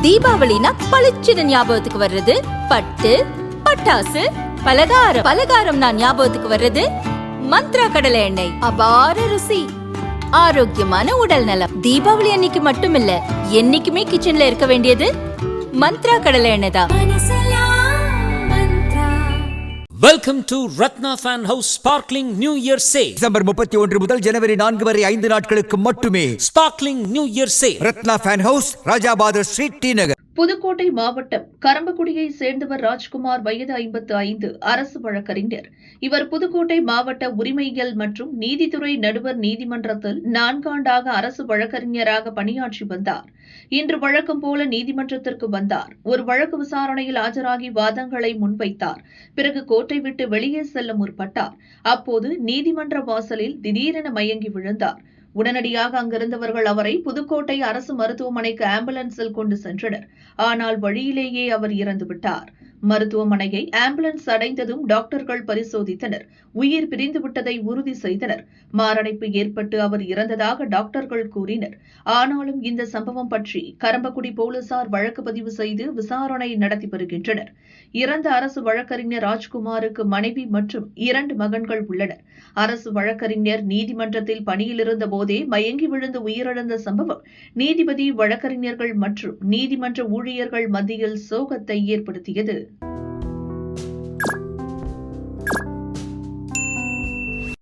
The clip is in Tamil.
தீபாவளினா பளிச்சுன்னு ஞாபகத்துக்கு வர்றது பட்டு, பட்டாசு, பலகாரம். பலகாரம்னா ஞாபகத்துக்கு வர்றது மந்த்ரா கடலை எண்ணெய். அபார ருசி, ஆரோக்கியமான உடல் நலம். தீபாவளி அன்னைக்கு மட்டும் இல்ல, என்னைக்குமே கிச்சன்ல இருக்க வேண்டியது மந்த்ரா கடலை எண்ணெய் தான். Welcome to Ratna Fan House Sparkling New Year Sale. December 31 முதல் ஜனவரி 4 வரை 5 நாட்களுக்கு மட்டுமே. Sparkling New Year Sale. Ratna fan house, Rajabathar street, T Nagar. Pudukkottai மாவட்டம் கரம்பக்குடியை சேர்ந்தவர் ராஜ்குமார், வயது 55, அரசு வழக்கறிஞர். இவர் புதுக்கோட்டை மாவட்ட உரிமையியல் மற்றும் நீதித்துறை நடுவர் நீதிமன்றத்தில் 4 ஆண்டாக அரசு வழக்கறிஞராக பணியாற்றி வந்தார். இன்று வழக்கம் போல நீதிமன்றத்திற்கு வந்தார். ஒரு வழக்கு விசாரணையில் ஆஜராகி வாதங்களை முன்வைத்தார். பிறகு கோர்ட்டை விட்டு வெளியே செல்ல முற்பட்டார். அப்போது நீதிமன்ற வாசலில் திடீரென மயங்கி விழுந்தார். உடனடியாக அங்கிருந்தவர்கள் அவரை புதுக்கோட்டை அரசு மருத்துவமனைக்கு ஆம்புலன்ஸில் கொண்டு சென்றனர். ஆனால் வழியிலேயே அவர் இறந்துவிட்டார். மருத்துவமனையை ஆம்புலன்ஸ் அடைந்ததும் டாக்டர்கள் பரிசோதித்தனர். உயிர் பிரிந்துவிட்டதை உறுதி செய்தனர். மாரடைப்பு ஏற்பட்டு அவர் இறந்ததாக டாக்டர்கள் கூறினர். ஆனாலும் இந்த சம்பவம் பற்றி கரம்பக்குடி போலீசார் வழக்கு பதிவு செய்து விசாரணை நடத்தி வருகின்றனர். இறந்த அரசு வழக்கறிஞர் ராஜ்குமாருக்கு மனைவி மற்றும் 2 மகன்கள் உள்ளனர். அரசு வழக்கறிஞர் நீதிமன்றத்தில் பணியிலிருந்த போதே மயங்கி விழுந்து உயிரிழந்த சம்பவம் நீதிபதி, வழக்கறிஞர்கள் மற்றும் நீதிமன்ற ஊழியர்கள் மத்தியில் சோகத்தை ஏற்படுத்தியது.